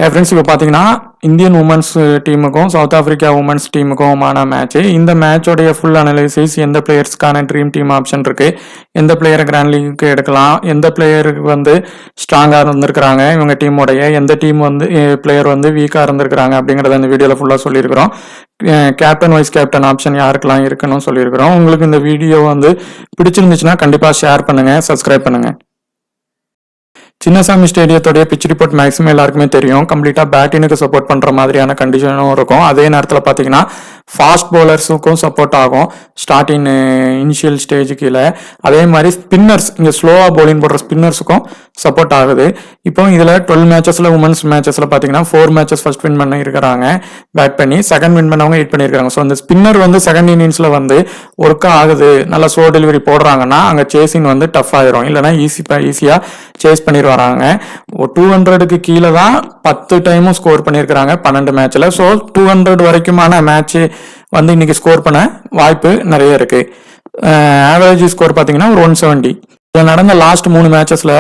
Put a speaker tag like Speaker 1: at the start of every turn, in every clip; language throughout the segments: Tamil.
Speaker 1: ஃப்ரெண்ட்ஸ் இப்போ பார்த்தீங்கன்னா இந்தியன் உமன்ஸ் டீமுக்கும் சவுத் ஆஃப்ரிக்கா உமன்ஸ் டீமுக்குமான மேட்ச். இந்த மேட்சோடைய ஃபுல் அனலைசிஸ், எந்த பிளேயர்ஸ்க்கான ட்ரீம் டீம் ஆப்ஷன் இருக்கு, எந்த பிளேயரை கிராண்ட் லீக்கு எடுக்கலாம், எந்த பிளேயருக்கு வந்து ஸ்ட்ராங்காக இருந்திருக்கிறாங்க இவங்க டீமோடைய, எந்த டீம் வந்து பிளேயர் வந்து வீக்காக இருந்திருக்கிறாங்க அப்படிங்கிறத இந்த வீடியோவில் ஃபுல்லாக சொல்லியிருக்கிறோம். கேப்டன் வைஸ் கேப்டன் ஆப்ஷன் யாருக்கெல்லாம் இருக்குன்னு சொல்லியிருக்கிறோம். உங்களுக்கு இந்த வீடியோ வந்து பிடிச்சிருந்துச்சுன்னா கண்டிப்பாக ஷேர் பண்ணுங்க, சப்ஸ்கிரைப் பண்ணுங்க. சின்னசாமி ஸ்டேடியத்தோடைய பிச் ரிப்போர்ட் மேக்ஸிமம் எல்லாருக்குமே தெரியும். கம்ப்ளீட்டாக பேட்டினுக்கு சப்போர்ட் பண்ணுற மாதிரியான கண்டிஷனும் இருக்கும். அதே நேரத்தில் பார்த்தீங்கன்னா ஃபாஸ்ட் பவுலர்ஸுக்கும் சப்போர்ட் ஆகும் ஸ்டார்டிங் இனிஷியல் ஸ்டேஜ் கீழே. அதே மாதிரி ஸ்பின்னர்ஸ், இங்கே ஸ்லோவாக பவுலிங் போடுற ஸ்பின்னர்ஸுக்கும் சப்போர்ட் ஆகுது. இப்போ இதில் 12 மேட்சஸில் உமன்ஸ் மேட்சஸில் பார்த்தீங்கன்னா 4 மேட்சஸ் ஃபர்ஸ்ட் வின் பண்ணி இருக்கிறாங்க பேட் பண்ணி, செகண்ட் வின் பண்ணவங்க 8 பண்ணியிருக்காங்க. ஸோ அந்த ஸ்பின்னர் வந்து செகண்ட் இன்னிங்ஸில் வந்து ஒர்க் ஆகுது, நல்லா ஸ்லோ டெலிவரி போடுறாங்கன்னா அங்கே சேசிங் வந்து டஃப் ஆயிரும், இல்லைனா ஈஸியாக சேஸ் பண்ணிடுவாங்க. 200க்கு கீழே தான் 10 டைமும் ஸ்கோர் பண்ணியிருக்கிறாங்க 12 மேட்ச்ல. ஸோ 200 வரைக்குமான மேட்ச் வந்து இன்னைக்கு ஸ்கோர் பண்ண வாய்ப்பு நிறைய இருக்கு. ஆவரேஜ் ஸ்கோர் பார்த்தீங்கன்னா ஒரு 170. இதில் நடந்த லாஸ்ட் 3 மேட்சஸ்ல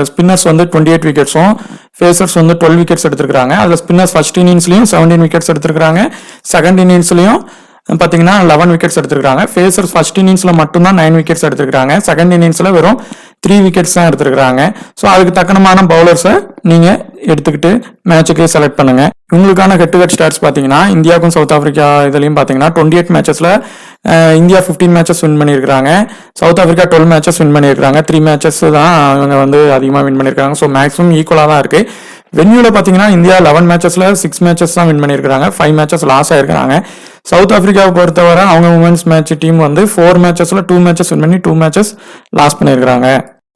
Speaker 1: ஸ்பின்னர்ஸ் வந்து 28 விக்கெட்ஸும் ஃபேசர்ஸ் வந்து 12 விக்கெட்ஸ் எடுத்திருக்காங்க. அதில் ஸ்பின்னர்ஸ் ஃபர்ஸ்ட் இன்னிங்ஸ்லையும் 17 விக்கெட்ஸ் எடுத்திருக்காங்க, செகண்ட் இன்னிங்ஸ்லையும் பார்த்தீங்கன்னா 11 விக்கெட்ஸ் எடுத்திருக்காங்க. ஃபேசர்ஸ் ஃபர்ஸ்ட் இன்னிங்ஸில் மட்டும்தான் 9 விக்கெட்ஸ் எடுத்திருக்காங்க, செகண்ட் இன்னிங்ஸில் வெறும் 3 விக்கெட்ஸ் தான் எடுத்திருக்காங்க. ஸோ அதுக்கு தக்கனமான பவுலர்ஸை நீங்கள் எடுத்துக்கிட்டு மேட்சுக்கு செலக்ட் பண்ணுங்க. உங்களுக்கான ஹெட் டு ஹெட் ஸ்டாட்ஸ் பார்த்தீங்கன்னா இந்தியாவுக்கும் சவுத் ஆஃப்ரிக்கா இதுலையும் பார்த்தீங்கன்னா 28 மேட்சஸில் இந்தியா 15 மேட்சஸ் வின் பண்ணியிருக்காங்க, சவுத் ஆஃப்ரிக்கா 12 மேட்சஸ் வின் பண்ணியிருக்காங்க. 3 மேட்சஸ் தான் இவங்க வந்து அதிகமாக வின் பண்ணியிருக்காங்க. ஸோ மேக்ஸிமம் ஈக்குவலாக தான் இருக்கு. வென்யூல பார்த்தீங்கன்னா இந்தியா 11 மேட்சஸ்ல 6 மேட்சஸ் தான் வின் பண்ணியிருக்காங்க, 5 மேட்சஸ் லாஸ் ஆயிருக்காங்க. சவுத் ஆஃப்ரிக்காவை பொறுத்தவரை அவங்க உமன்ஸ் மேட்ச் டீம் வந்து 4 மேட்சஸ்ல 2 மேட்சஸ் வின் பண்ணி 2 மேட்சஸ் லாஸ் பண்ணியிருக்காங்க.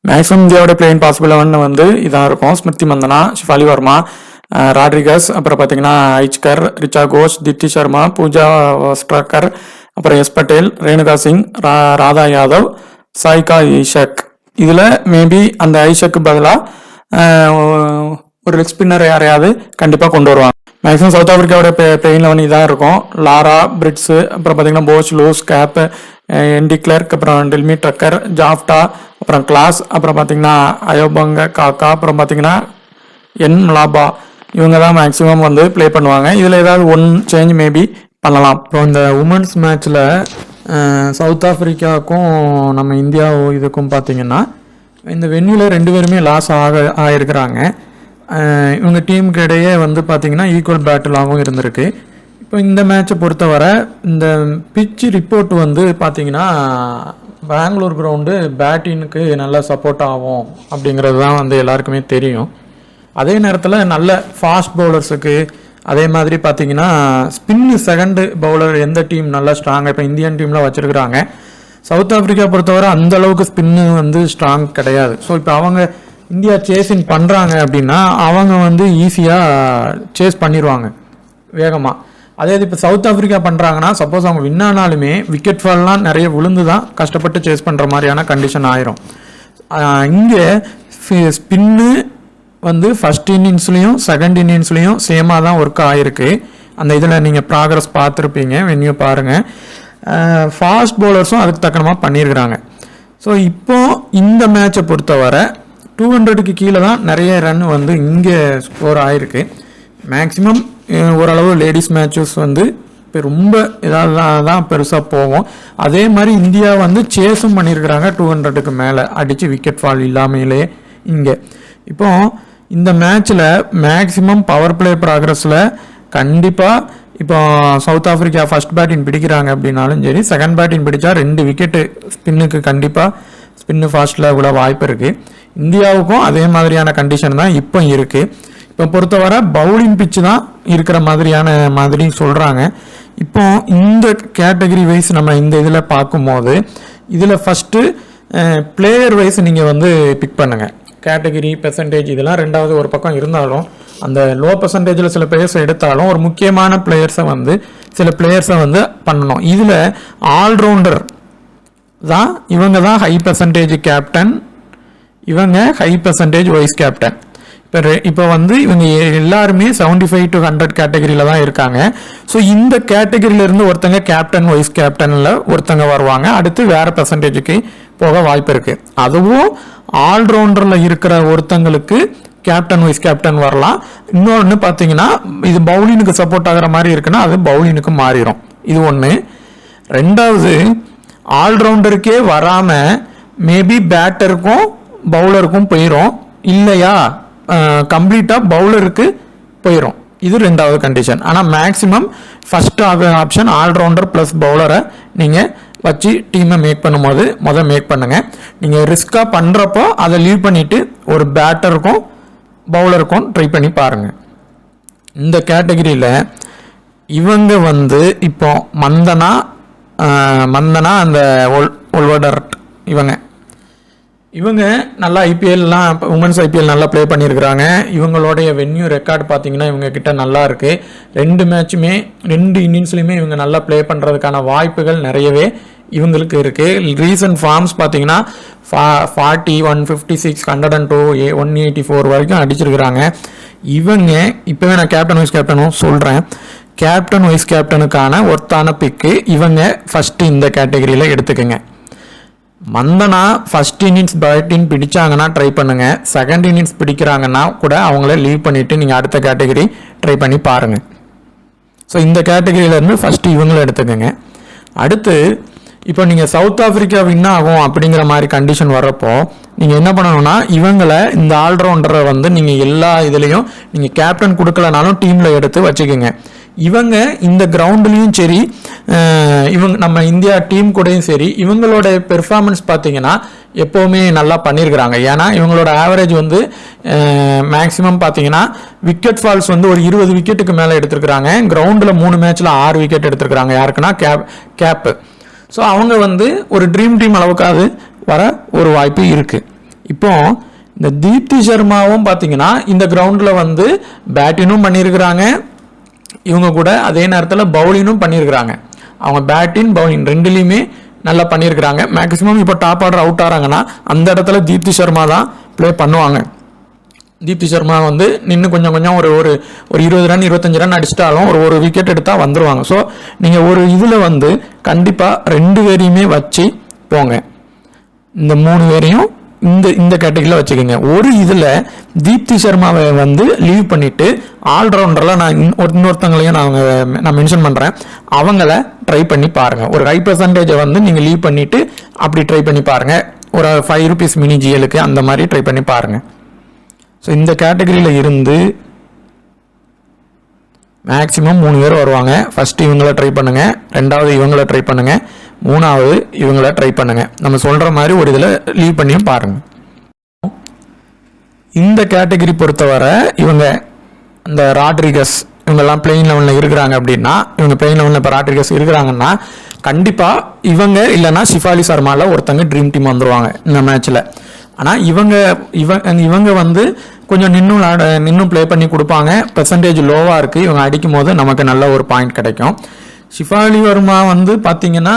Speaker 1: மேக்ஸிமம் இந்தியாவோட பிளேயிங் பாசிபிள் 11 வந்து இதாக இருக்கும். ஸ்மிருதி மந்தனா, ஷிஃபாலி வர்மா, ராட்ரிகஸ், அப்புறம் பார்த்தீங்கன்னா ஐச்கர், ரிச்சா கோஷ், தித்தி சர்மா, பூஜா வஸ்ட்ராக்கர், அப்புறம் எஸ் பட்டேல், ரேணுகா சிங், ராதா யாதவ், சாய்கா ஈஷக். இதில் மேபி அந்த ஐஷக்கு பதிலாக ஒரு லெக் ஸ்பின்னர் யாரையாவது கண்டிப்பாக கொண்டு வருவாங்க. மேக்ஸிமம் சவுத் ஆஃப்ரிக்காவோட பிளேயிங் 11 இதாக இருக்கும். லாரா, பிரிட்ஸு, அப்புறம் பார்த்தீங்கன்னா போச், லூஸ், கேப், என்டி கிளர்க், அப்புறம் டெல்மி டக்கர், ஜாஃப்டா, அப்புறம் கிளாஸ், அப்புறம் பார்த்தீங்கன்னா அயோபங்க காக்கா, அப்புறம் பார்த்தீங்கன்னா என் மலாபா. இவங்க தான் மேக்ஸிமம் வந்து ப்ளே பண்ணுவாங்க. இதில் ஏதாவது ஒன் சேஞ்ச் மேபி பண்ணலாம். இப்போ இந்த உமன்ஸ் மேட்ச்சில் சவுத் ஆஃப்ரிக்காவுக்கும் நம்ம இந்தியா இதுக்கும் பார்த்தீங்கன்னா இந்த வென்யூவில் 2 பேருமே லாஸ் ஆகிருக்கிறாங்க. இவங்க டீமுக்கு இடையே வந்து பார்த்தீங்கன்னா ஈக்குவல் பேட்டிலாகவும் இருந்திருக்கு. இப்போ இந்த மேட்சை பொறுத்தவரை இந்த பிச் ரிப்போர்ட் வந்து பார்த்தீங்கன்னா பெங்களூர் கிரவுண்டு பேட்டிங்க்கு நல்லா சப்போர்ட் ஆகும் அப்படிங்கிறது தான் வந்து எல்லாருக்குமே தெரியும். அதே நேரத்தில் நல்ல ஃபாஸ்ட் பவுலர்ஸுக்கு, அதே மாதிரி பார்த்தீங்கன்னா ஸ்பின்னு செகண்டு பவுலர் எந்த டீம் நல்லா ஸ்ட்ராங்காக இப்போ இந்தியன் டீமில் வச்சுருக்கிறாங்க. சவுத் ஆஃப்ரிக்கா பொறுத்தவரை அந்த அளவுக்கு ஸ்பின்னு வந்து ஸ்ட்ராங் கிடையாது. ஸோ இப்போ அவங்க இந்தியா சேஸிங் பண்ணுறாங்க அப்படின்னா அவங்க வந்து ஈஸியாக சேஸ் பண்ணிடுவாங்க வேகமாக. அதே இப்போ சவுத் ஆஃப்ரிக்கா பண்ணுறாங்கன்னா சப்போஸ் அவங்க வின் ஆனாலுமே விக்கெட் ஃபால்லாம் நிறைய விழுந்து தான் கஷ்டப்பட்டு சேஸ் பண்ணுற மாதிரியான கண்டிஷன் ஆயிரும். இங்கே ஸ்பின்னு வந்து ஃபர்ஸ்ட் இன்னிங்ஸ்லையும் செகண்ட் இன்னிங்ஸ்லையும் சேமாக தான் ஒர்க் ஆகிருக்கு. அந்த இதில் நீங்கள் ப்ராக்ரஸ் பார்த்துருப்பீங்க, வென்யூ பாருங்கள். ஃபாஸ்ட் பவுலர்ஸும் அதுக்கு தக்கனமாக பண்ணியிருக்கிறாங்க. ஸோ இப்போ இந்த மேட்சை பொறுத்தவரை 200க்கு கீழே தான் நிறைய ரன் வந்து இங்கே ஸ்கோர் ஆகிருக்கு. மேக்ஸிமம் ஓரளவு லேடிஸ் மேட்சஸ் வந்து இப்போ ரொம்ப இதாக தான் பெருசாக போகும். அதே மாதிரி இந்தியா வந்து சேஸும் பண்ணியிருக்கிறாங்க 200க்கு மேலே அடித்து விக்கெட் ஃபால் இல்லாமலே. இங்கே இப்போ இந்த மேட்ச்சில் மேக்ஸிமம் பவர் பிளே ப்ராக்ரஸில் கண்டிப்பாக இப்போ சவுத் ஆஃப்ரிக்கா ஃபர்ஸ்ட் பேட்டிங் பிடிக்கிறாங்க அப்படின்னாலும் சரி, செகண்ட் பேட்டிங் பிடிச்சா 2 விக்கெட்டு ஸ்பின்னுக்கு கண்டிப்பாக ஸ்பின்னு ஃபாஸ்ட்டில் கூட வாய்ப்பு இருக்குது. இந்தியாவுக்கும் அதே மாதிரியான கண்டிஷன் தான் இப்போ இருக்குது. இப்போ பொறுத்தவரை பவுலிங் பிச்சு தான் இருக்கிற மாதிரி சொல்கிறாங்க. இப்போ இந்த கேட்டகரி வைஸ் நம்ம இந்த இதில் பார்க்கும்போது இதில் ஃபஸ்ட்டு பிளேயர் வைஸ் நீங்கள் வந்து பிக் பண்ணுங்கள். கேட்டகரி பெர்சன்டேஜ் இதெல்லாம் ரெண்டாவது ஒரு பக்கம் இருந்தாலும் அந்த லோ பெர்சன்டேஜில் சில பிளேயர்ஸை எடுத்தாலும் ஒரு முக்கியமான பிளேயர்ஸை வந்து சில பிளேயர்ஸை வந்து பண்ணணும். இதில் ஆல்ரவுண்டர் தான் இவங்க தான் ஹை பெர்சன்டேஜ் கேப்டன், இவங்க ஹை பெர்சன்டேஜ் வைஸ் கேப்டன். இப்போ வந்து இவங்க எல்லாருமே 75 to 100 கேட்டகரியில் தான் இருக்காங்க. ஸோ இந்த கேட்டகரியிலேருந்து ஒருத்தங்க கேப்டன் வைஸ் கேப்டனில் ஒருத்தங்க வருவாங்க, அடுத்து வேறு பெர்சன்டேஜுக்கு போக வாய்ப்பு இருக்குது. அதுவும் ஆல்ரவுண்டரில் இருக்கிற ஒருத்தங்களுக்கு கேப்டன் வைஸ் கேப்டன் வரலாம். இன்னொன்று பார்த்தீங்கன்னா இது பவுலினுக்கு சப்போர்ட் ஆகிற மாதிரி இருக்குன்னா அது பவுலினுக்கு மாறிடும். இது ஒன்று. ரெண்டாவது, ஆல்ரவுண்டருக்கே வராமல் மேபி பேட்டருக்கும் பவுலருக்கும் போயிடும், இல்லையா கம்ப்ளீட்டாக பவுலருக்கு போயிடும். இது ரெண்டாவது கண்டிஷன். ஆனால் maximum first option all-rounder plus பவுலரை நீங்கள் வச்சு டீமை மேக் பண்ணும்போது மேக் பண்ணுங்கள். நீங்கள் ரிஸ்காக பண்ணுறப்போ அதை லீவ் பண்ணிவிட்டு ஒரு பேட்டருக்கும் பவுலருக்கும் ட்ரை பண்ணி பாருங்கள். இந்த கேட்டகரியில் இவங்க வந்து இப்போ மந்தனா அந்த ஒல்வடர்ட் இவங்க நல்லா ஐபிஎல்லாம் உமன்ஸ் ஐபிஎல் நல்லா ப்ளே பண்ணியிருக்கிறாங்க. இவங்களுடைய வென்யூ ரெக்கார்டு பார்த்தீங்கன்னா இவங்க கிட்ட நல்லா இருக்குது. 2 மேட்சுமே 2 இன்னிங்ஸ்லையுமே இவங்க நல்லா ப்ளே பண்ணுறதுக்கான வாய்ப்புகள் நிறையவே இவங்களுக்கு இருக்குது. ரீசன்ட் ஃபார்ம்ஸ் பார்த்தீங்கன்னா 40, 156, 102, 184 வரைக்கும் அடிச்சிருக்கிறாங்க. இவங்க இப்போவே நான் கேப்டன் வைஸ் கேப்டனும் சொல்கிறேன். கேப்டன் வைஸ் கேப்டனுக்கான ஒர்த்தான பிக்கு இவங்க ஃபஸ்ட்டு இந்த கேட்டகரியில் எடுத்துக்கோங்க. மந்தனா ஃபர்ஸ்ட் இன்னிங்ஸ் பேட்டிங் பிடிச்சாங்கன்னா ட்ரை பண்ணுங்கள். செகண்ட் இன்னிங்ஸ் பிடிக்கிறாங்கன்னா கூட அவங்கள லீவ் பண்ணிவிட்டு நீங்கள் அடுத்த கேட்டகரி ட்ரை பண்ணி பாருங்கள். ஸோ இந்த கேட்டகரியிலேருந்து ஃபஸ்ட்டு இவங்களை எடுத்துக்கோங்க. அடுத்து இப்போ நீங்கள் சவுத் ஆஃப்ரிக்கா வின் ஆகும் அப்படிங்கிற மாதிரி கண்டிஷன் வர்றப்போ நீங்கள் என்ன பண்ணணும்னா இவங்களை இந்த ஆல்ரவுண்டரை வந்து நீங்கள் எல்லா இதுலேயும் நீங்கள் கேப்டன் கொடுக்கலனாலும் டீமில் எடுத்து வச்சுக்கோங்க. இவங்க இந்த கிரவுண்ட்லேயும் சரி, இவங்க நம்ம இந்தியா டீம் கூடயும் சரி, இவங்களோட பெர்ஃபார்மன்ஸ் பார்த்தீங்கன்னா எப்போவுமே நல்லா பண்ணியிருக்கிறாங்க. ஏன்னா இவங்களோட ஆவரேஜ் வந்து மேக்ஸிமம் பார்த்தீங்கன்னா விக்கெட் ஃபால்ஸ் வந்து ஒரு 20 விக்கெட்டுக்கு மேலே எடுத்துருக்குறாங்க. கிரவுண்டில் 3 மேட்ச்சில் 6 விக்கெட் எடுத்துருக்குறாங்க. யாருக்குன்னா கேப்பு. ஸோ அவங்க வந்து ஒரு ட்ரீம் டீம் அளவுக்காவது வர ஒரு வாய்ப்பு இருக்குது. இப்போ இந்த தீப்தி சர்மாவும் பார்த்தீங்கன்னா இந்த கிரவுண்டில் வந்து பேட்டிங்கும் பண்ணியிருக்கிறாங்க. இவங்க கூட அதே நேரத்தில் பவுலிங்கும் பண்ணியிருக்கிறாங்க. அவங்க பேட்டிங் பவுலிங் ரெண்டுலேயுமே நல்லா பண்ணியிருக்கிறாங்க. மேக்ஸிமம் இப்போ டாப் ஆர்டர் அவுட் ஆகிறாங்கன்னா அந்த இடத்துல தீப்தி சர்மா தான் ப்ளே பண்ணுவாங்க. தீப்தி சர்மா வந்து நின்று கொஞ்சம் ஒரு 20 ரன் 25 ரன் அடிச்சிட்டாலும் ஒரு விக்கெட் எடுத்தால் வந்துடுவாங்க. ஸோ நீங்கள் ஒரு இதில் வந்து கண்டிப்பாக 2 பேரையுமே வச்சு போங்க. இந்த 3 பேரையும் இந்த கேட்டகரியில் வச்சுக்கோங்க. ஒரு இதில் தீப்தி சர்மாவை வந்து லீவ் பண்ணிவிட்டு ஆல்ரவுண்டரில் நான் இன்னொருத்தங்களையும் நான் மென்ஷன் பண்ணுறேன். அவங்கள ட்ரை பண்ணி பாருங்கள். ஒரு ஹை பர்சன்டேஜை வந்து நீங்கள் லீவ் பண்ணிவிட்டு அப்படி ட்ரை பண்ணி பாருங்கள். ஒரு 5 rupees மினி ஜிஎலுக்கு அந்த மாதிரி ட்ரை பண்ணி பாருங்கள். ஸோ இந்த கேட்டகரியில் இருந்து மேக்ஸிமம் 3 பேர் வருவாங்க. ஃபஸ்ட்டு இவங்கள ட்ரை பண்ணுங்கள், ரெண்டாவது இவங்கள ட்ரை பண்ணுங்கள், மூணாவது இவங்கள ட்ரை பண்ணுங்கள். நம்ம சொல்கிற மாதிரி ஒரு இதில் லீவ் பண்ணியும் பாருங்கள். இந்த கேட்டகரி பொறுத்தவரை இவங்க இந்த ராட்ரிகஸ் இவங்கெல்லாம் பிளேயிங் லெவலில் இருக்கிறாங்க அப்படின்னா, இவங்க பிளேயிங் லெவலில் இப்போ ராட்ரிகஸ் இருக்கிறாங்கன்னா கண்டிப்பாக இவங்க இல்லைன்னா ஷிஃபாலி சர்மாவில் ஒருத்தங்க ட்ரீம் டீம் வந்துடுவாங்க இந்த மேட்ச்சில். ஆனால் இவங்க வந்து கொஞ்சம் நின்னும் ப்ளே பண்ணி கொடுப்பாங்க. பெர்சன்டேஜ் லோவாக இருக்குது. இவங்க அடிக்கும் போது நமக்கு நல்ல ஒரு பாயிண்ட் கிடைக்கும். ஷிஃபாலி வர்மா வந்து பார்த்தீங்கன்னா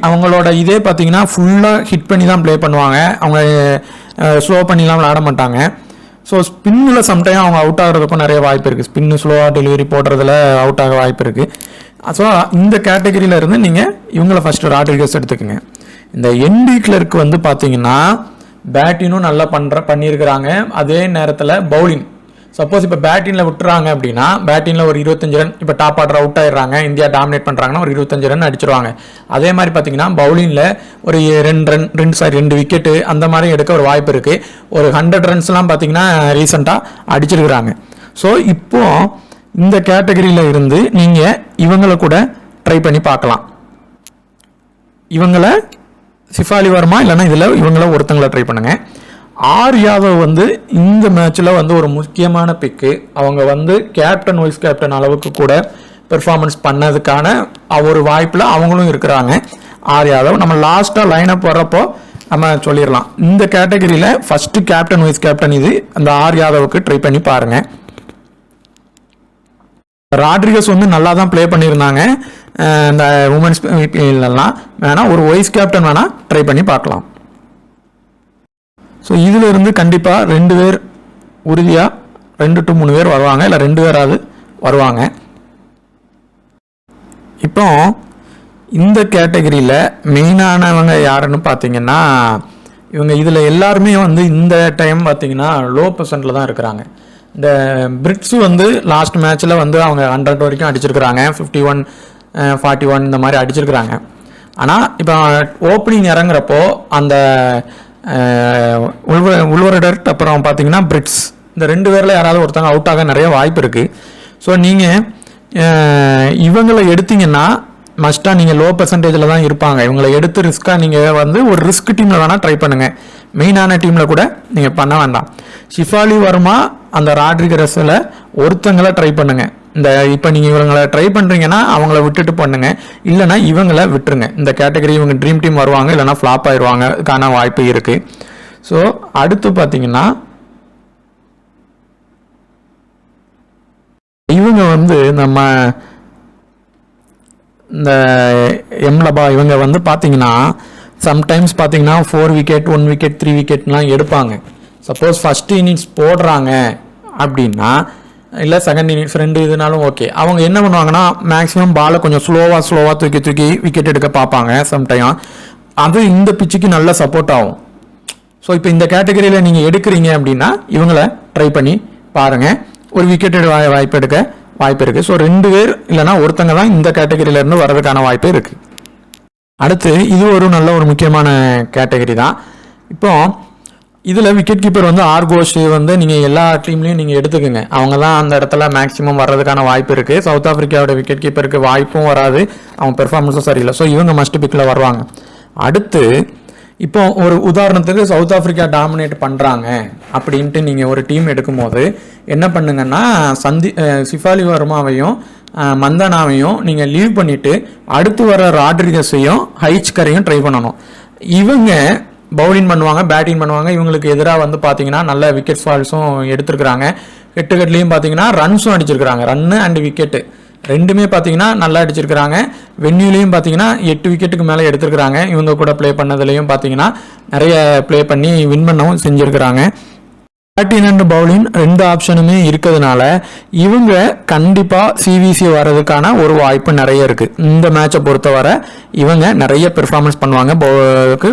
Speaker 1: அவங்களோட இதே பார்த்தீங்கன்னா ஃபுல்லாக ஹிட் பண்ணி தான் ப்ளே பண்ணுவாங்க. அவங்க ஸ்லோ பண்ணிலாம் விளாட மாட்டாங்க. ஸோ ஸ்பின்னில் சம்டைம் அவங்க அவுட் ஆகிறதுக்கும் நிறைய வாய்ப்பு இருக்குது. ஸ்பின்னு ஸ்லோவாக டெலிவரி போடுறதுல அவுட் ஆக வாய்ப்பு இருக்குது. ஸோ இந்த கேட்டகரியில் இருந்து நீங்கள் இவங்கள ஃபஸ்ட்டு ராட்ரிகஸ் எடுத்துக்கோங்க. இந்த என்டி கிளர்க் வந்து பார்த்தீங்கன்னா பேட்டிங்கும் நல்லா பண்ணியிருக்கிறாங்க. அதே நேரத்தில் பவுலிங் சப்போஸ் இப்போ பேட்டிங்கில் விட்டுறாங்க அப்படின்னா பேட்டிங்கில் ஒரு 25 ரன் இப்போ டாப் ஆர்டர் அவுட் ஆயிடுறாங்க, இந்தியா டாமினேட் பண்ணுறாங்கன்னா ஒரு 25 ரன் அடிச்சிருவாங்க. அதே மாதிரி பார்த்தீங்கன்னா பவுலிங்கில் ஒரு 2 விக்கெட்டு அந்த மாதிரி எடுக்க ஒரு வாய்ப்பு இருக்குது. ஒரு 100 ரன்ஸ்லாம் பார்த்தீங்கன்னா ரீசெண்டாக அடிச்சிருக்கிறாங்க. ஸோ இப்போது இந்த கேட்டகரியில் இருந்து நீங்கள் இவங்களை கூட ட்ரை பண்ணி பார்க்கலாம். இவங்களை ஷிஃபாலி வர்மா இல்லைன்னா இதில் இவங்கள ஒருத்தங்களை ட்ரை பண்ணுங்கள். ஆர் யாதவ் வந்து இந்த மேட்ச்சில் வந்து ஒரு முக்கியமான பிக்கு. அவங்க வந்து கேப்டன் வைஸ் கேப்டன் அளவுக்கு கூட பெர்ஃபார்மன்ஸ் பண்ணதுக்கான ஒரு வாய்ப்பில் அவங்களும் இருக்கிறாங்க. ஆர் யாதவ் நம்ம லாஸ்ட்டாக லைனப் வர்றப்போ நம்ம சொல்லிடலாம். இந்த கேட்டகரியில் ஃபஸ்ட்டு கேப்டன் வைஸ் கேப்டன் இது அந்த ஆர் யாதவுக்கு ட்ரை பண்ணி பாருங்கள். ராட்ரிகஸ் வந்து நல்லா தான் ப்ளே பண்ணியிருந்தாங்க இந்த உமன்ஸ் ஐபிஎல்லாம். வேணால் ஒரு வைஸ் கேப்டன் வேணால் ட்ரை பண்ணி பார்க்கலாம். ஸோ இதில் இருந்து கண்டிப்பாக 2 பேர் உறுதியாக 2 to 3 பேர் வருவாங்க, இல்லை 2 பேராவது வருவாங்க. இப்போ இந்த கேட்டகரியில் மெயினானவங்க யாருன்னு பார்த்தீங்கன்னா இவங்க இதில் எல்லாருமே வந்து இந்த டைம் பார்த்தீங்கன்னா லோ பர்சன்ட்டில் தான் இருக்கிறாங்க. இந்த பிரிட்ஸ் வந்து லாஸ்ட் மேட்ச்சில் வந்து அவங்க 100 வரைக்கும் அடிச்சிருக்கிறாங்க, 51, 41 இந்த மாதிரி அடிச்சிருக்கிறாங்க. ஆனால் இப்போ ஓப்பனிங் இறங்குறப்போ அந்த உள்வரடர்ட் அப்புறம் பார்த்தீங்கன்னா பிரிட்ஸ் இந்த 2 பேரில் யாராவது ஒருத்தவங்க அவுட் ஆக நிறைய வாய்ப்பு இருக்குது. ஸோ நீங்கள் இவங்களை எடுத்தீங்கன்னா மஸ்ட்டாக நீங்கள் லோ பர்சன்டேஜில் தான் இருப்பாங்க. இவங்களை எடுத்து ரிஸ்க்காக நீங்கள் வந்து ஒரு ரிஸ்க் டீமில் வேணால் ட்ரை பண்ணுங்கள், மெயினான டீமில் கூட நீங்கள் பண்ண வேண்டாம். ஷிஃபாலி வர்மா அந்த ராட்ரிகஸில் ஒருத்தங்களை ட்ரை பண்ணுங்கள். இந்த இப்போ நீங்கள் இவங்களை ட்ரை பண்ணுறீங்கன்னா அவங்கள விட்டுட்டு பண்ணுங்க, இல்லைனா இவங்களை விட்டுருங்க. இந்த கேட்டகரி இவங்க ட்ரீம் டீம் வருவாங்க, இல்லைனா ஃப்ளாப் ஆயிடுவாங்க, அதுக்கான வாய்ப்பு இருக்குது. ஸோ அடுத்து பார்த்தீங்கன்னா இவங்க வந்து நம்ம இந்த எம்லபா இவங்க வந்து பார்த்தீங்கன்னா சம்டைம்ஸ் பார்த்தீங்கன்னா 4 விக்கெட் 1 விக்கெட் 3 விக்கெட்லாம் எடுப்பாங்க. சப்போஸ் ஃபஸ்ட்டு இன்னிங்ஸ் போடுறாங்க அப்படின்னா, இல்லை செகண்ட் இன்னிங்ஸ் 2 இதுனாலும் ஓகே. அவங்க என்ன பண்ணுவாங்கன்னா மேக்ஸிமம் பாலை கொஞ்சம் ஸ்லோவாக தூக்கி விக்கெட் எடுக்க பார்ப்பாங்க சம்டைம். அது இந்த பிச்சுக்கு நல்ல சப்போர்ட் ஆகும். ஸோ இப்போ இந்த கேட்டகரியில் நீங்கள் எடுக்கிறீங்க அப்படின்னா இவங்களை ட்ரை பண்ணி பாருங்கள், ஒரு விக்கெட் வாய்ப்பு எடுக்க வாய்ப்பு இருக்குது. ஸோ 2 பேர் இல்லைனா ஒருத்தங்க தான் இந்த கேட்டகரியிலேருந்து வர்றதுக்கான வாய்ப்பு இருக்குது. அடுத்து இது ஒரு நல்ல ஒரு முக்கியமான கேட்டகரி தான். இப்போ இதில் விக்கெட் கீப்பர் வந்து ஆர்கோஷ் வந்து நீங்கள் எல்லா டீம்லையும் நீங்கள் எடுத்துக்கோங்க. அவங்க தான் அந்த இடத்துல மேக்ஸிமம் வர்றதுக்கான வாய்ப்பு இருக்குது. சவுத் ஆஃப்ரிக்காவோட விக்கெட் கீப்பருக்கு வாய்ப்பும் வராது, அவங்க பெர்ஃபார்மன்ஸும் சரியில்லை. ஸோ இவங்க மஸ்ட் பிக்கில் வருவாங்க. அடுத்து இப்போ ஒரு உதாரணத்துக்கு சவுத் ஆஃப்ரிக்கா டாமினேட் பண்ணுறாங்க அப்படின்ட்டு நீங்கள் ஒரு டீம் எடுக்கும்போது என்ன பண்ணுங்கன்னா ஷிஃபாலி வர்மாவையும் மந்தனாவையும் நீங்கள் லீவ் பண்ணிவிட்டு அடுத்து வர ராட்ரிகஸையும் ஹைச்கரையும் ட்ரை பண்ணணும். இவங்க பவுலிங் பண்ணுவாங்க, பேட்டிங் பண்ணுவாங்க. இவங்களுக்கு எதிராக வந்து பார்த்தீங்கன்னா நல்ல விக்கெட் ஃபால்ஸும் எடுத்துருக்குறாங்க. ஹெட்டுகட்லேயும் பார்த்தீங்கன்னா ரன்ஸும் அடிச்சிருக்கிறாங்க. ரன்னு அண்ட் விக்கெட்டு ரெண்டுமே பார்த்தீங்கன்னா நல்லா அடிச்சிருக்கிறாங்க. வென்யூலையும் பார்த்தீங்கன்னா 8 விக்கெட்டுக்கு மேலே எடுத்துருக்குறாங்க. இவங்க கூட ப்ளே பண்ணதுலையும் பார்த்தீங்கன்னா நிறைய ப்ளே பண்ணி வின் பண்ணவும் செஞ்சுருக்கிறாங்க. பேட்டிங் அண்ட் பவுலிங் 2 ஆப்ஷனுமே இருக்கிறதுனால இவங்க கண்டிப்பாக சிவிசி வர்றதுக்கான ஒரு வாய்ப்பு நிறைய இருக்குது. இந்த மேட்சை பொறுத்தவரை இவங்க நிறைய பெர்ஃபார்மன்ஸ் பண்ணுவாங்க, பவுலருக்கு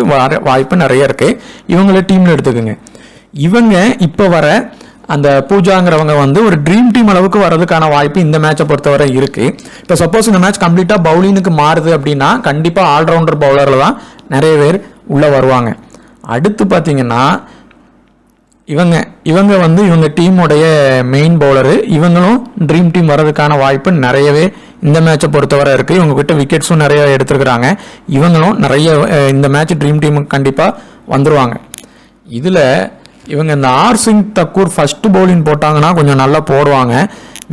Speaker 1: வாய்ப்பு நிறைய இருக்குது. இவங்கள டீமில் எடுத்துக்கோங்க. இவங்க இப்போ வர அந்த பூஜாங்கிறவங்க வந்து ஒரு ட்ரீம் டீம் அளவுக்கு வர்றதுக்கான வாய்ப்பு இந்த மேட்சை பொறுத்தவரை இருக்குது. இப்போ சப்போஸ் இந்த மேட்ச் கம்ப்ளீட்டாக பவுலிங்க்கு மாறுது அப்படின்னா கண்டிப்பாக ஆல்ரவுண்டர் பவுலரில் தான் நிறைய பேர் உள்ளே வருவாங்க. அடுத்து பார்த்தீங்கன்னா இவங்க வந்து இவங்க டீமுடைய மெயின் பவுலரு. இவங்களும் ட்ரீம் டீம் வர்றதுக்கான வாய்ப்பு நிறையவே இந்த மேட்சை பொறுத்தவரை இருக்குது. இவங்ககிட்ட விக்கெட்ஸும் நிறைய எடுத்துருக்குறாங்க. இவங்களும் நிறைய இந்த மேட்ச் ட்ரீம் டீமுக்கு கண்டிப்பாக வந்துடுவாங்க. இதில் இவங்க இந்த ஆர்சிங் தக்கூர் ஃபஸ்ட்டு பவுலிங் போட்டாங்கன்னா கொஞ்சம் நல்லா போடுவாங்க.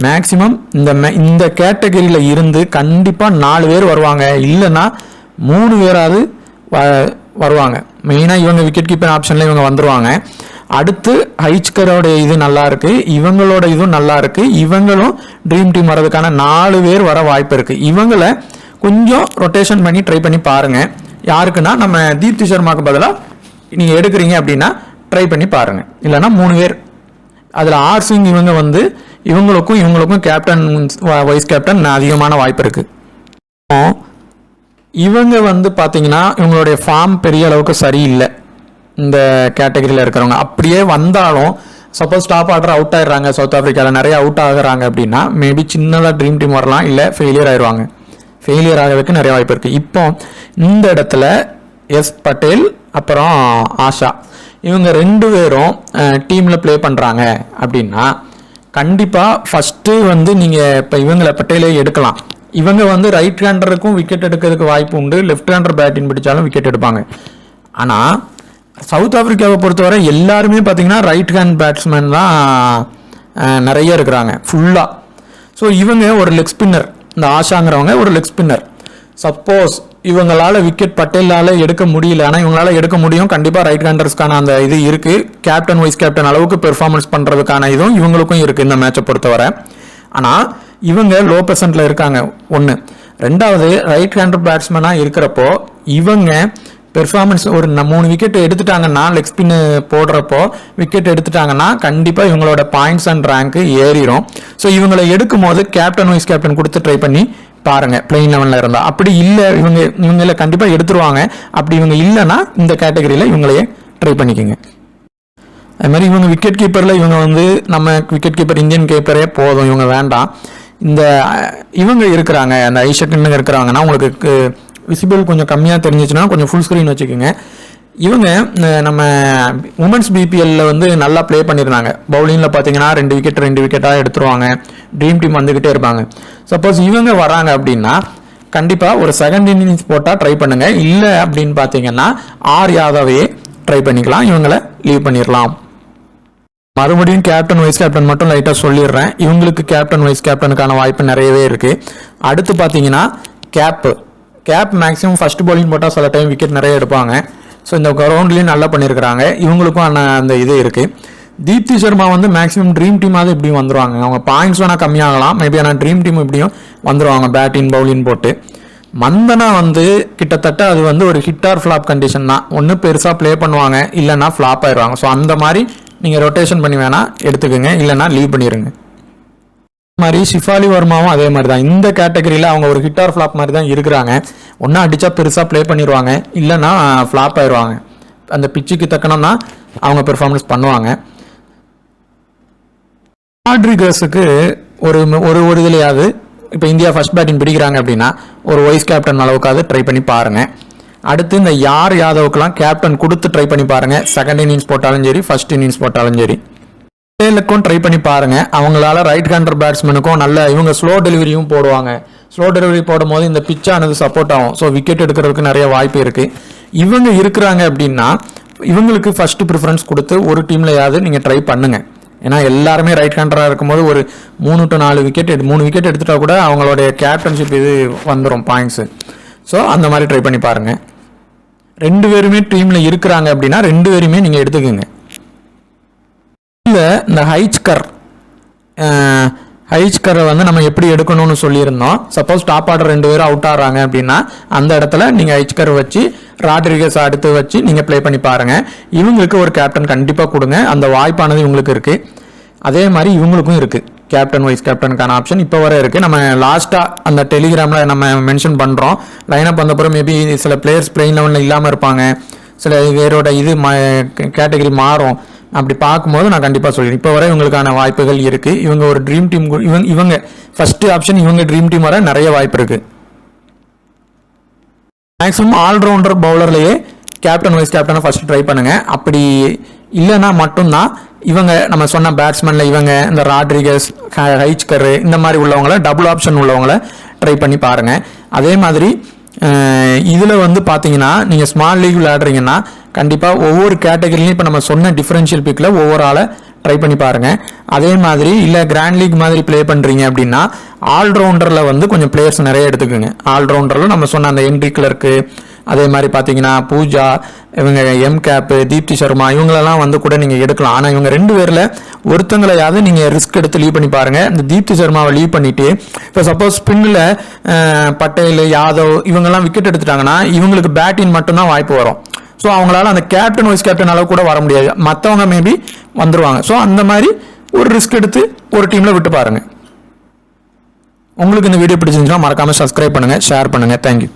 Speaker 1: மேக்சிமம் இந்த கேட்டகரியில் இருந்து கண்டிப்பாக 4 பேர் வருவாங்க, இல்லைன்னா 3 பேராவது வருவாங்க. மெயினாக இவங்க விக்கெட் கீப்பர் ஆப்ஷனில் இவங்க வந்துடுவாங்க. அடுத்து ஹைச்கரோட இது நல்லா இருக்குது, இவங்களோட இதுவும் நல்லா இருக்குது. இவங்களும் ட்ரீம் டீம் வர்றதுக்கான 4 பேர் வர வாய்ப்பு இருக்குது. இவங்களை கொஞ்சம் ரொட்டேஷன் பண்ணி ட்ரை பண்ணி பாருங்கள். யாருக்குன்னா நம்ம தீப்தி சர்மாவுக்கு பதிலாக நீங்கள் எடுக்கிறீங்க அப்படின்னா ட்ரை பண்ணி பாருங்கள். இல்லைனா 3 பேர் அதில் ஆர்சிங் இவங்க வந்து இவங்களுக்கும் கேப்டன் வைஸ் கேப்டன் அதிகமான வாய்ப்பு இருக்குது. இவங்க வந்து பார்த்தீங்கன்னா இவங்களுடைய ஃபார்ம் பெரிய அளவுக்கு சரியில்லை. இந்த கேட்டகரியில் இருக்கிறவங்க அப்படியே வந்தாலும் சப்போஸ் டாப் ஆர்டர் அவுட் ஆயிடுறாங்க, சவுத் ஆஃப்ரிக்காவில் நிறைய அவுட் ஆகுறாங்க அப்படின்னா மேபி சின்னதாக ட்ரீம் டீம் வரலாம், இல்லை ஃபெயிலியர் ஆயிடுவாங்க. ஃபெயிலியர் ஆகிறதுக்கு நிறைய வாய்ப்பு இருக்குது. இப்போ இந்த இடத்துல எஸ் பட்டேல் அப்புறம் ஆஷா இவங்க 2 பேரும் டீமில் ப்ளே பண்ணுறாங்க அப்படின்னா கண்டிப்பாக ஃபஸ்ட்டு வந்து நீங்கள் இப்போ இவங்களை பட்டேலே எடுக்கலாம். இவங்க வந்து ரைட் ஹேண்டருக்கும் விக்கெட் எடுக்கிறதுக்கு வாய்ப்பு உண்டு, லெஃப்ட் ஹேண்டர் பேட்டிங் பிடிச்சாலும் விக்கெட் எடுப்பாங்க. ஆனால் சவுத் ஆஃப்ரிக்காவை பொறுத்தவரை எல்லாருமே பார்த்தீங்கன்னா ரைட் ஹேண்ட் பேட்ஸ்மேன் தான் நிறைய இருக்கிறாங்க ஃபுல்லாக. ஸோ இவங்க ஒரு லெக் ஸ்பின்னர், இந்த ஆஷாங்கிறவங்க ஒரு லெக் ஸ்பின்னர். சப்போஸ் இவங்களால விக்கெட் பட்டேலால் எடுக்க முடியல, ஆனால் இவங்களால எடுக்க முடியும். கண்டிப்பாக ரைட் ஹேண்டர்ஸ்க்கான அந்த இது இருக்குது. கேப்டன் வைஸ் கேப்டன் அளவுக்கு பெர்ஃபார்மன்ஸ் பண்ணுறதுக்கான இதுவும் இவங்களுக்கும் இருக்குது இந்த மேட்சை பொறுத்தவரை. ஆனால் இவங்க லோ பெர்சன்ட்டில் இருக்காங்க. 1 2வது ரைட் ஹேண்டர் பேட்ஸ்மேனாக இருக்கிறப்போ இவங்க பெர்ஃபார்மன்ஸ் ஒரு 3 விக்கெட் எடுத்துட்டாங்கன்னா, லெக் ஸ்பின்னு போடுறப்போ விக்கெட் எடுத்துட்டாங்கன்னா கண்டிப்பாக இவங்களோட பாயிண்ட்ஸ் அண்ட் ரேங்க்கு ஏறிடும். ஸோ இவங்களை எடுக்கும் போது கேப்டன் வைஸ் கேப்டன் கொடுத்து ட்ரை பண்ணி பாருங்க பிளேயிங் லெவனில் இருந்தால். அப்படி இல்லை இவங்கள கண்டிப்பாக எடுத்துருவாங்க. அப்படி இவங்க இல்லைன்னா இந்த கேட்டகரியில் இவங்களையே ட்ரை பண்ணிக்கோங்க. அது மாதிரி இவங்க விக்கெட் கீப்பரில் இவங்க வந்து நம்ம விக்கெட் கீப்பர் இந்தியன் கீப்பரே போதும், இவங்க வேண்டாம். இந்த இவங்க இருக்கிறாங்க, அந்த ஐஷக்குன்னு இருக்கிறாங்கன்னா உங்களுக்கு விசிபிள் கொஞ்சம் கம்மியாக தெரிஞ்சிச்சுன்னா கொஞ்சம் ஃபுல் ஸ்க்ரீன் வச்சுக்கோங்க. இவங்க நம்ம உமன்ஸ் பிபிஎல்ல வந்து நல்லா ப்ளே பண்ணியிருந்தாங்க. பவுலிங்கில் பார்த்தீங்கன்னா 2 விக்கெட்டாக எடுத்துருவாங்க. ட்ரீம் டீம் வந்துக்கிட்டே இருப்பாங்க. சப்போஸ் இவங்க வராங்க அப்படின்னா கண்டிப்பாக ஒரு செகண்ட் இன்னிங்ஸ் போட்டால் ட்ரை பண்ணுங்கள். இல்லை அப்படின்னு பார்த்தீங்கன்னா ஆர் யாதவையே ட்ரை பண்ணிக்கலாம், இவங்களை லீவ் பண்ணிடலாம். மறுபடியும் கேப்டன் வைஸ் கேப்டன் மட்டும் லைட்டாக சொல்லிடுறேன். இவங்களுக்கு கேப்டன் வைஸ் கேப்டனுக்கான வாய்ப்பு நிறையவே இருக்குது. அடுத்து பார்த்தீங்கன்னா கேப் மேக்ஸிமம் ஃபர்ஸ்ட் பவுலிங் போட்டால் சில டைம் விக்கெட் நிறைய எடுப்பாங்க. ஸோ இந்த கிரவுண்ட்லேயும் நல்லா பண்ணியிருக்கிறாங்க. இவங்களுக்கும் அந்த இது இருக்குது. தீப்தி சர்மா வந்து மேக்ஸிமம் ட்ரீம் டீமாவது இப்படியும் வந்துடுவாங்க. அவங்க பாயிண்ட்ஸ் வேணால் கம்மியாகலாம் மேபி, ஆனால் ட்ரீம் டீம் இப்படியும் வந்துடுவாங்க பேட்டிங் பவுலிங் போட்டு. மந்தனா வந்து கிட்டத்தட்ட அது வந்து ஒரு ஹிட் ஆர் ஃப்ளாப் கண்டிஷன் தான். ஒன்று பெருசாக ப்ளே பண்ணுவாங்க, இல்லைன்னா ஃப்ளாப் ஆயிடுவாங்க. ஸோ அந்த மாதிரி நீங்கள் ரொட்டேஷன் பண்ணி வேணால் எடுத்துக்கோங்க, இல்லைனா லீவ் பண்ணிடுங்க. மாதிரி ஷிஃபாலி வர்மாவும் அதே மாதிரி தான். இந்த கேட்டகரியில் அவங்க ஒரு ஹிட் ஆர் ஃப்ளாப் மாதிரி தான் இருக்கிறாங்க. ஒன்றா அடித்தா பெருசாக ப்ளே பண்ணிடுவாங்க, இல்லைன்னா ஃப்ளாப் ஆயிடுவாங்க. அந்த பிச்சுக்கு தக்கணும்னா அவங்க பெர்ஃபார்மன்ஸ் பண்ணுவாங்க. ராட்ரிகஸுக்கு ஒரு இதுலையாவது இப்போ இந்தியா ஃபர்ஸ்ட் பேட்டிங் பிடிக்கிறாங்க அப்படின்னா ஒரு வைஸ் கேப்டன் அளவுக்காவது ட்ரை பண்ணி பாருங்கள். அடுத்து இந்த யாதவுக்கெல்லாம் கேப்டன் கொடுத்து ட்ரை பண்ணி பாருங்கள். செகண்ட் இன்னிங்ஸ் போட்டாலும் சரி, ஃபர்ஸ்ட் இன்னிங்ஸ் போட்டாலும் சரி. டேலுக்கும் ட்ரை பண்ணி பாருங்கள். அவங்களால ரைட் ஹேண்டர் பேட்ஸ்மேனுக்கும் நல்ல இவங்க ஸ்லோ டெலிவரியும் போடுவாங்க. ஸ்லோ டெலிவரி போடும்போது இந்த பிச்சானது சப்போர்ட் ஆகும். ஸோ விக்கெட் எடுக்கிறதுக்கு நிறைய வாய்ப்பு இருக்குது. இவங்க இருக்கிறாங்க அப்படின்னா இவங்களுக்கு ஃபர்ஸ்ட் ப்ரிஃபரன்ஸ் கொடுத்து ஒரு டீம்லையாவது நீங்கள் ட்ரை பண்ணுங்கள். ஏன்னா எல்லாருமே ரைட் ஹேண்டராக இருக்கும்போது ஒரு 3 to 4 விக்கெட் 3 விக்கெட் எடுத்துட்டா கூட அவங்களுடைய கேப்டன்ஷிப் இது வந்துடும் பாயிண்ட்ஸு. ஸோ அந்த மாதிரி ட்ரை பண்ணி பாருங்கள். 2 பேருமே டீமில் இருக்கிறாங்க அப்படின்னா 2 பேருமே நீங்கள் எடுத்துக்கோங்க. இல்லை இந்த ஹைச்கரை வந்து நம்ம எப்படி எடுக்கணும்னு சொல்லியிருந்தோம். சப்போஸ் டாப் ஆர்டர் 2 பேரும் அவுட் ஆடுறாங்க அப்படின்னா அந்த இடத்துல நீங்கள் ஹைச்கர் வச்சு ராட்ரிகஸ் அடுத்து வச்சு நீங்கள் ப்ளே பண்ணி பாருங்கள். இவங்களுக்கு ஒரு கேப்டன் கண்டிப்பாக கொடுங்க. அந்த வாய்ப்பானது இவங்களுக்கு இருக்குது. அதே மாதிரி இவங்களுக்கும் இருக்குது கேப்டன் வைஸ் கேப்டனுக்கான ஆப்ஷன் இப்போ வர இருக்குது. நம்ம லாஸ்ட்டாக அந்த டெலிகிராமில் நம்ம மென்ஷன் பண்ணுறோம். லைனப் வந்தப்பறம் மேபி சில பிளேயர்ஸ் பிளேயிங் லெவலில் இல்லாமல் இருப்பாங்க, சில பேரோட இது கேட்டகரி மாறும். அப்படி பார்க்கும்போது நான் கண்டிப்பாக சொல்லிடுறேன். இப்போ வரை இவங்களுக்கான வாய்ப்புகள் இருக்குது. இவங்க ஒரு ட்ரீம் டீம், இவங்க ஃபர்ஸ்ட் ஆப்ஷன், இவங்க ட்ரீம் டீம் வர நிறைய வாய்ப்பு இருக்குது. மேக்ஸிமம் ஆல்ரவுண்டர் பவுலர்லேயே கேப்டன் வைஸ் கேப்டனை ஃபர்ஸ்ட் ட்ரை பண்ணுங்கள். அப்படி இல்லைன்னா மட்டும்தான் இவங்க நம்ம சொன்ன பேட்ஸ்மேனில் இவங்க இந்த ராட்ரிகஸ், ஹைச்கர் இந்த மாதிரி உள்ளவங்கள டபுள் ஆப்ஷன் உள்ளவங்கள ட்ரை பண்ணி பாருங்கள். அதே மாதிரி இதில் வந்து பார்த்தீங்கன்னா நீங்கள் ஸ்மால் லீக் விளையாடுறீங்கன்னா கண்டிப்பாக ஒவ்வொரு கேட்டகரிலையும் இப்போ நம்ம சொன்ன டிஃபரன்ஷியல் பிக்கில் ஒவ்வொரு ஆளை ட்ரை பண்ணி பாருங்கள். அதே மாதிரி இல்லை கிராண்ட் லீக் மாதிரி ப்ளே பண்ணுறீங்க அப்படின்னா ஆல்ரவுண்டரில் வந்து கொஞ்சம் பிளேயர்ஸ் நிறைய எடுத்துக்கோங்க. ஆல்ரவுண்டரில் நம்ம சொன்ன அந்த ஹென்ரி கிளர்க்கு, அதே மாதிரி பார்த்தீங்கன்னா பூஜா, இவங்க எம்கேப், தீப்தி சர்மா இவங்களெல்லாம் வந்து கூட நீங்கள் எடுக்கலாம். ஆனால் இவங்க 2 பேரில் ஒருத்தங்களையாவது நீங்கள் ரிஸ்க் எடுத்து லீவ் பண்ணி பாருங்கள். இந்த தீப்தி சர்மாவை லீவ் பண்ணிவிட்டு இப்போ சப்போஸ் ஸ்பின்னில் பட்டேல், யாதவ் இவங்கெல்லாம் விக்கெட் எடுத்துட்டாங்கன்னா இவங்களுக்கு பேட்டிங் மட்டும்தான் வாய்ப்பு வரும். ஸோ அவங்களால அந்த கேப்டன் வைஸ் கேப்டன் அளவு கூட வர முடியாது. மற்றவங்க மேபி வந்துடுவாங்க. ஸோ அந்த மாதிரி ஒரு ரிஸ்க் எடுத்து ஒரு டீமில் விட்டு பாருங்கள். உங்களுக்கு இந்த வீடியோ பிடிச்சிருந்துச்சுன்னா மறக்காமல் சப்ஸ்கிரைப் பண்ணுங்கள், ஷேர் பண்ணுங்கள். தேங்க்யூ.